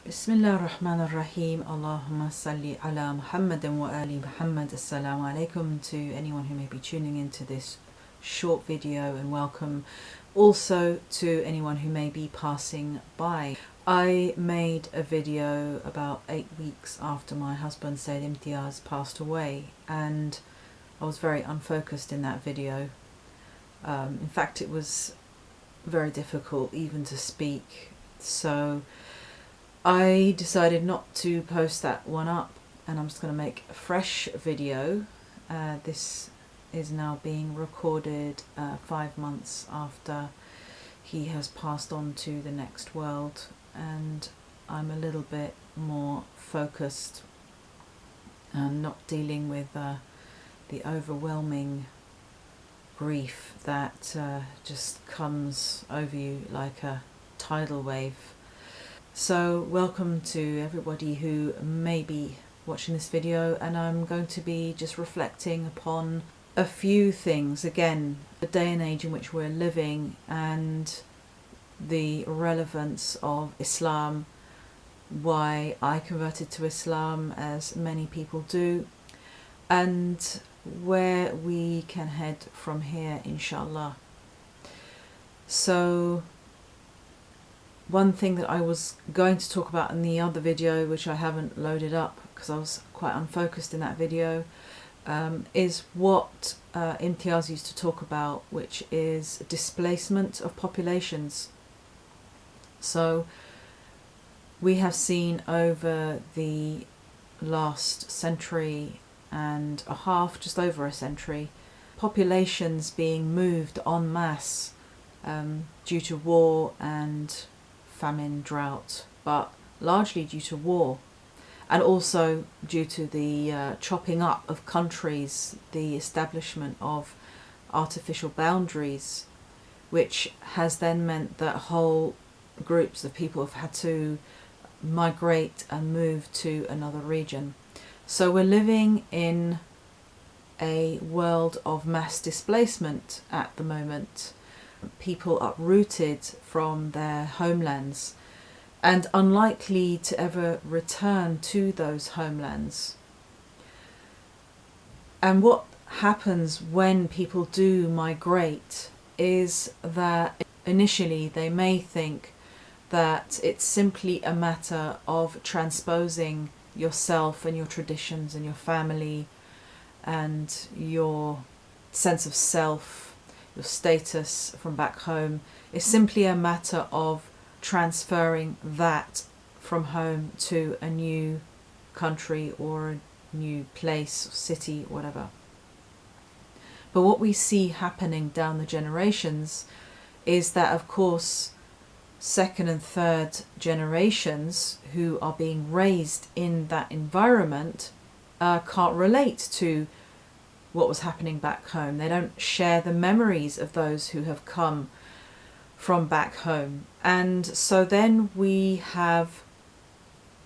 Bismillah ar-Rahman ar-Rahim. Allahumma salli ala Muhammadin wa ali Muhammad. Assalamu alaikum to anyone who may be tuning into this short video, and welcome also to anyone who may be passing by. I made a video about 8 weeks after my husband Syed Imtiaz passed away, and I was very unfocused in that video. In fact, it was very difficult even to speak, so I decided not to post that one up, and I'm just going to make a fresh video. This is now being recorded 5 months after he has passed on to the next world, and I'm a little bit more focused and not dealing with the overwhelming grief that just comes over you like a tidal wave. So welcome to everybody who may be watching this video, and I'm going to be just reflecting upon a few things, again, the day and age in which we're living and the relevance of Islam, why I converted to Islam as many people do, and where we can head from here, inshallah. So one thing that I was going to talk about in the other video, which I haven't loaded up because I was quite unfocused in that video, is what Imtiaz used to talk about, which is displacement of populations. So we have seen over the last century and a half, just over a century, populations being moved en masse due to war and famine, drought, but largely due to war, and also due to the chopping up of countries, the establishment of artificial boundaries, which has then meant that whole groups of people have had to migrate and move to another region. So we're living in a world of mass displacement at the moment. People uprooted from their homelands and unlikely to ever return to those homelands. And what happens when people do migrate is that initially they may think that it's simply a matter of transposing yourself and your traditions and your family and your sense of self, your status from back home. Is simply a matter of transferring that from home to a new country or a new place, or city, whatever. But what we see happening down the generations is that, of course, second and third generations who are being raised in that environment can't relate to what was happening back home. They don't share the memories of those who have come from back home. And so then we have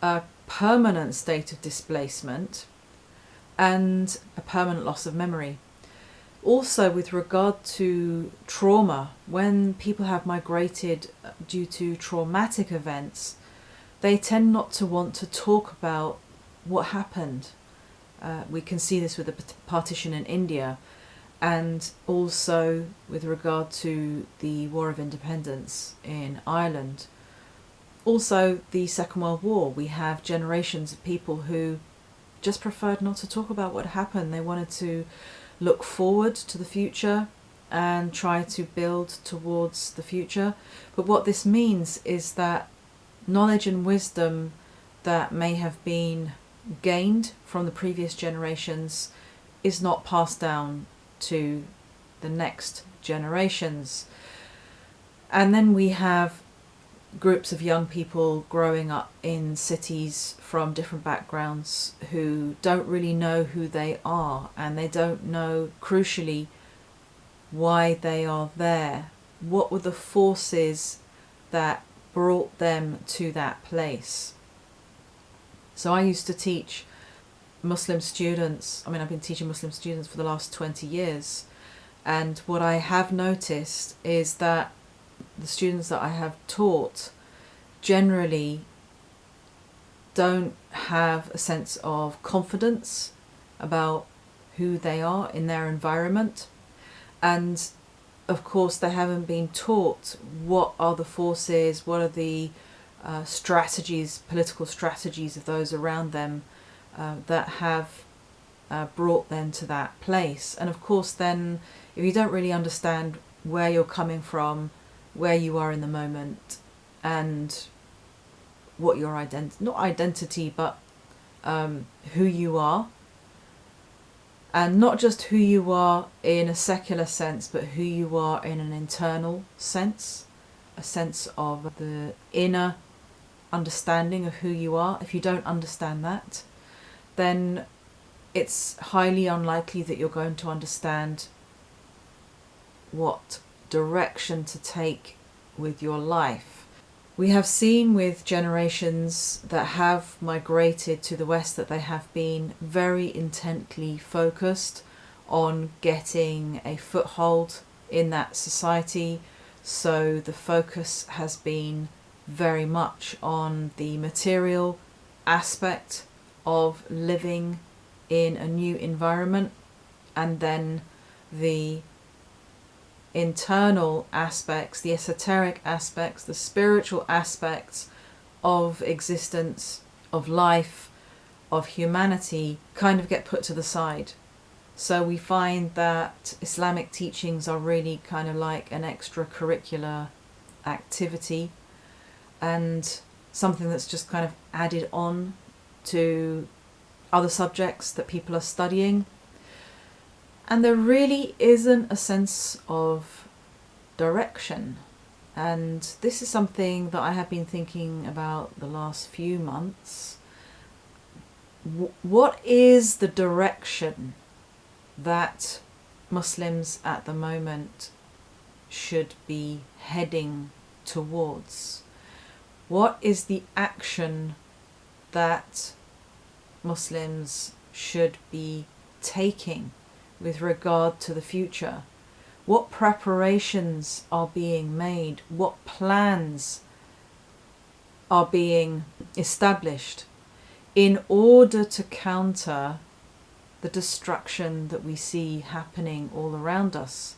a permanent state of displacement and a permanent loss of memory. Also, with regard to trauma, when people have migrated due to traumatic events, they tend not to want to talk about what happened. We can see this with the partition in India, and also with regard to the War of Independence in Ireland. Also, the Second World War, we have generations of people who just preferred not to talk about what happened. They wanted to look forward to the future and try to build towards the future. But what this means is that knowledge and wisdom that may have been gained from the previous generations is not passed down to the next generations. And then we have groups of young people growing up in cities from different backgrounds who don't really know who they are, and they don't know, crucially, why they are there. What were the forces that brought them to that place? So I used to teach Muslim students. I've been teaching Muslim students for the last 20 years, and what I have noticed is that the students that I have taught generally don't have a sense of confidence about who they are in their environment. And of course, they haven't been taught what are the forces, what are the strategies, political strategies of those around them that have brought them to that place. And of course, then if you don't really understand where you're coming from, where you are in the moment, and what your not identity, but who you are, and not just who you are in a secular sense, but who you are in an internal sense, a sense of the inner understanding of who you are. If you don't understand that, then it's highly unlikely that you're going to understand what direction to take with your life. We have seen with generations that have migrated to the West that they have been very intently focused on getting a foothold in that society. So the focus has been very much on the material aspect of living in a new environment, and then the internal aspects, the esoteric aspects, the spiritual aspects of existence, of life, of humanity kind of get put to the side. So we find that Islamic teachings are really kind of like an extracurricular activity and something that's just kind of added on to other subjects that people are studying. And there really isn't a sense of direction. And this is something that I have been thinking about the last few months. What is the direction that Muslims at the moment should be heading towards? What is the action that Muslims should be taking with regard to the future? What preparations are being made? What plans are being established in order to counter the destruction that we see happening all around us?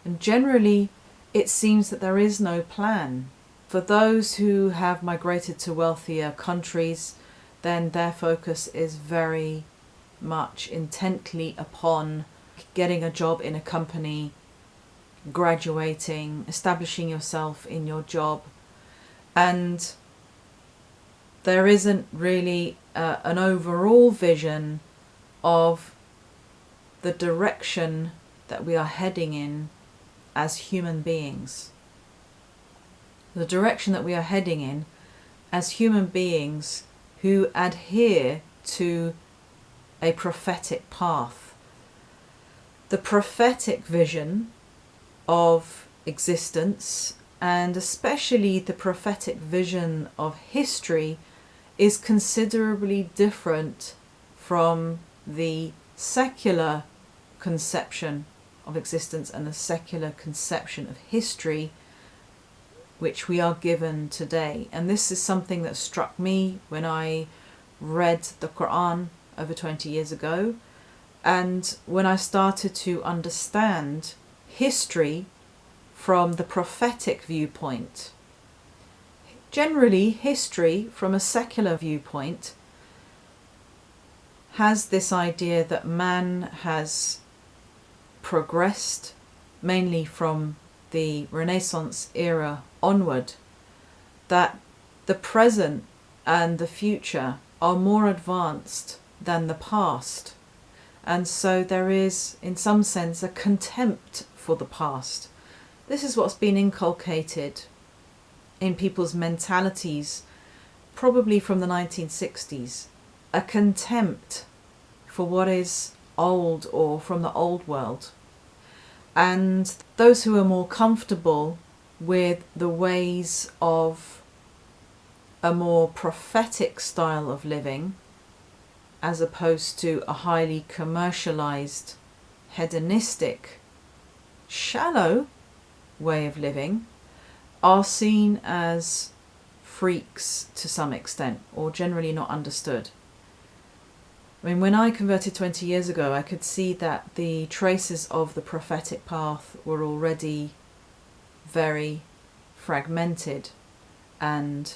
And generally, it seems that there is no plan. For those who have migrated to wealthier countries, then their focus is very much intently upon getting a job in a company, graduating, establishing yourself in your job. And there isn't really an overall vision of the direction that we are heading in as human beings. The direction that we are heading in as human beings who adhere to a prophetic path. The prophetic vision of existence, and especially the prophetic vision of history, is considerably different from the secular conception of existence and the secular conception of history which we are given today. And this is something that struck me when I read the Quran over 20 years ago, and when I started to understand history from the prophetic viewpoint. Generally, history from a secular viewpoint has this idea that man has progressed, mainly from the Renaissance era onward, that the present and the future are more advanced than the past. And so there is, in some sense, a contempt for the past. This is what's been inculcated in people's mentalities, probably from the 1960s. A contempt for what is old or from the old world. And those who are more comfortable with the ways of a more prophetic style of living, as opposed to a highly commercialized, hedonistic, shallow way of living, are seen as freaks to some extent, or generally not understood. I mean, when I converted 20 years ago, I could see that the traces of the prophetic path were already very fragmented, and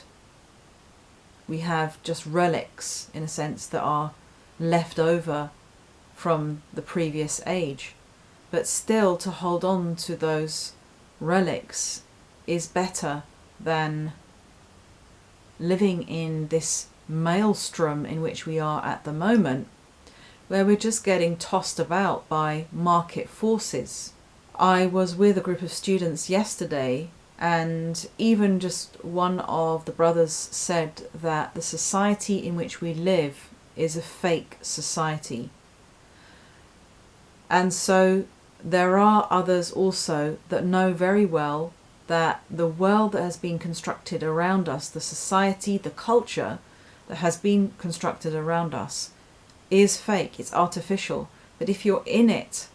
we have just relics, in a sense, that are left over from the previous age. But still, to hold on to those relics is better than living in this maelstrom in which we are at the moment, where we're just getting tossed about by market forces. I was with a group of students yesterday, and even just one of the brothers said that the society in which we live is a fake society. And so there are others also that know very well that the world that has been constructed around us, the society, the culture that has been constructed around us, is fake, it's artificial. But if you're in it,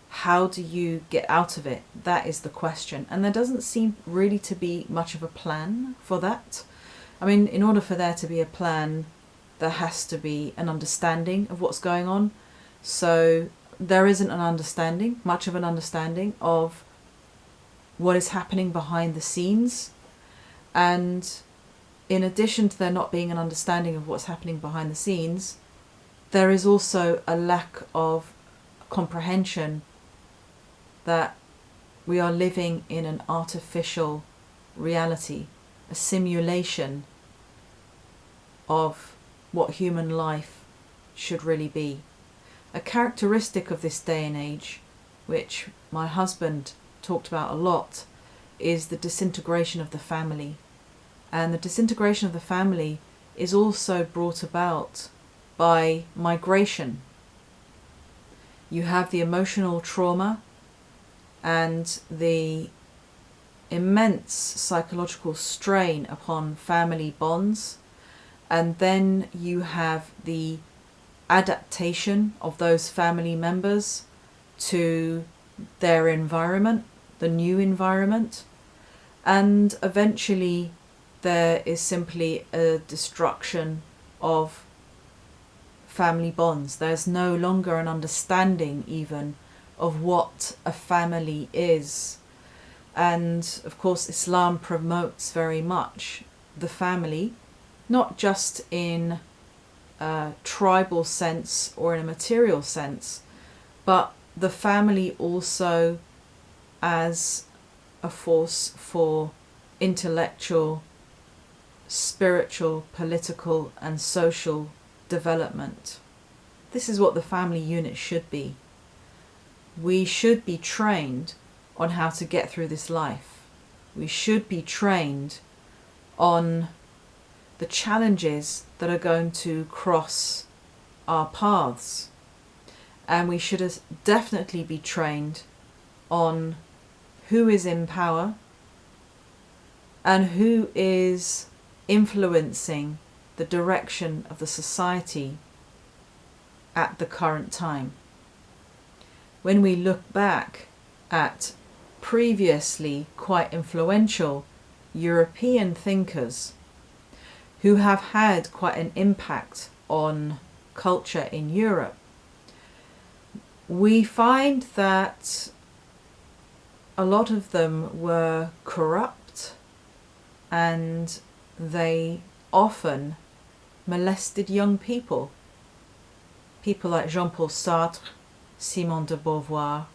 how do you get out of it? That is the question. And there doesn't seem really to be much of a plan for that. I mean, in order for there to be a plan, there has to be an understanding of what's going on. So there isn't much of an understanding of what is happening behind the scenes. And in addition to there not being an understanding of what's happening behind the scenes, there is also a lack of comprehension that we are living in an artificial reality, a simulation of what human life should really be. A characteristic of this day and age, which my husband talked about a lot, is the disintegration of the family. And the disintegration of the family is also brought about by migration. You have the emotional trauma and the immense psychological strain upon family bonds, and then you have the adaptation of those family members to their environment, the new environment, and eventually there is simply a destruction of family bonds. There's no longer an understanding even of what a family is. And of course Islam promotes very much the family, not just in a tribal sense or in a material sense, but the family also as a force for intellectual, spiritual, political and social development. This is what the family unit should be. We should be trained on how to get through this life. We should be trained on the challenges that are going to cross our paths. And we should definitely be trained on who is in power and who is influencing the direction of the society at the current time. When we look back at previously quite influential European thinkers who have had quite an impact on culture in Europe, we find that a lot of them were corrupt and they often molested young people. People like Jean-Paul Sartre, Simone de Beauvoir,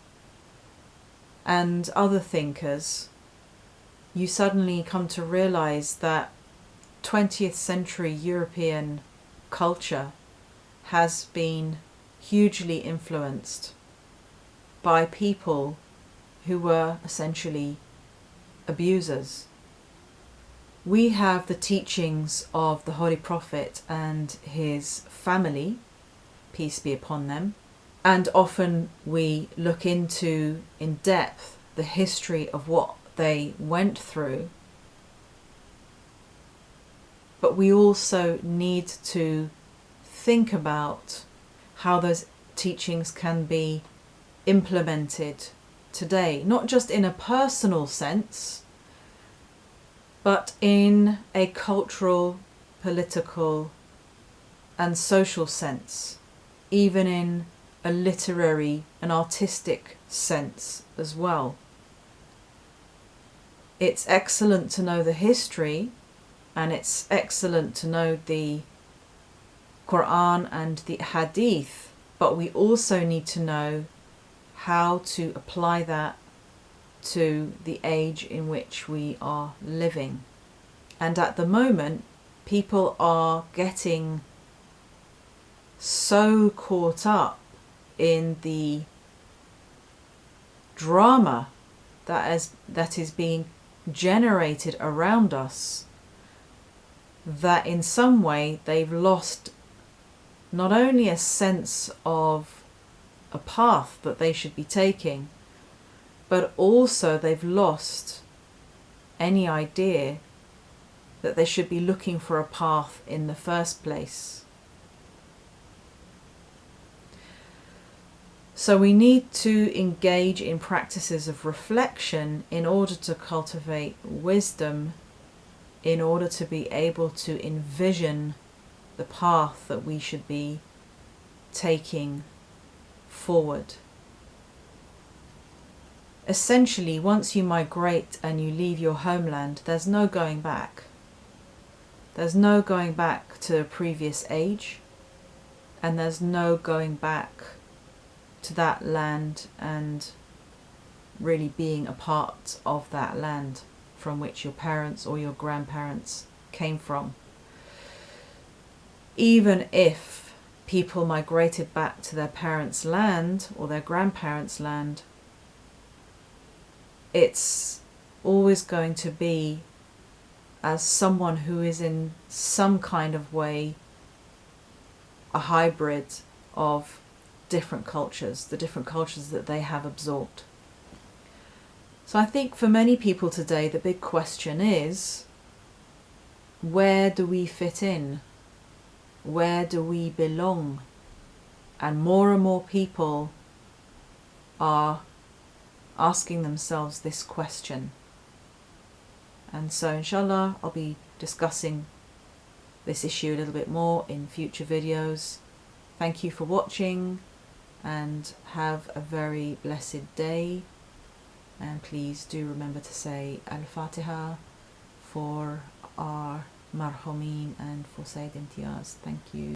and other thinkers. You suddenly come to realize that 20th century European culture has been hugely influenced by people who were essentially abusers. We have the teachings of the Holy Prophet and his family, peace be upon them, and often we look into in depth the history of what they went through. But we also need to think about how those teachings can be implemented today, not just in a personal sense, but in a cultural, political and social sense, even in a literary and artistic sense as well. It's excellent to know the history, and it's excellent to know the Quran and the Hadith, but we also need to know how to apply that to the age in which we are living. And at the moment, people are getting so caught up in the drama that is being generated around us, that in some way they've lost not only a sense of a path that they should be taking, but also they've lost any idea that they should be looking for a path in the first place. So we need to engage in practices of reflection in order to cultivate wisdom, in order to be able to envision the path that we should be taking forward. Essentially, once you migrate and you leave your homeland, there's no going back. There's no going back to a previous age, and there's no going back to that land and really being a part of that land from which your parents or your grandparents came from. Even if people migrated back to their parents' land or their grandparents' land, it's always going to be as someone who is in some kind of way a hybrid of different cultures, the different cultures that they have absorbed. So I think for many people today, the big question is, where do we fit in? Where do we belong? And more people are asking themselves this question. And so inshallah, I'll be discussing this issue a little bit more in future videos. Thank you for watching, and have a very blessed day. And please do remember to say Al-Fatiha for our marhumin and for Syed Imtiaz. Thank you.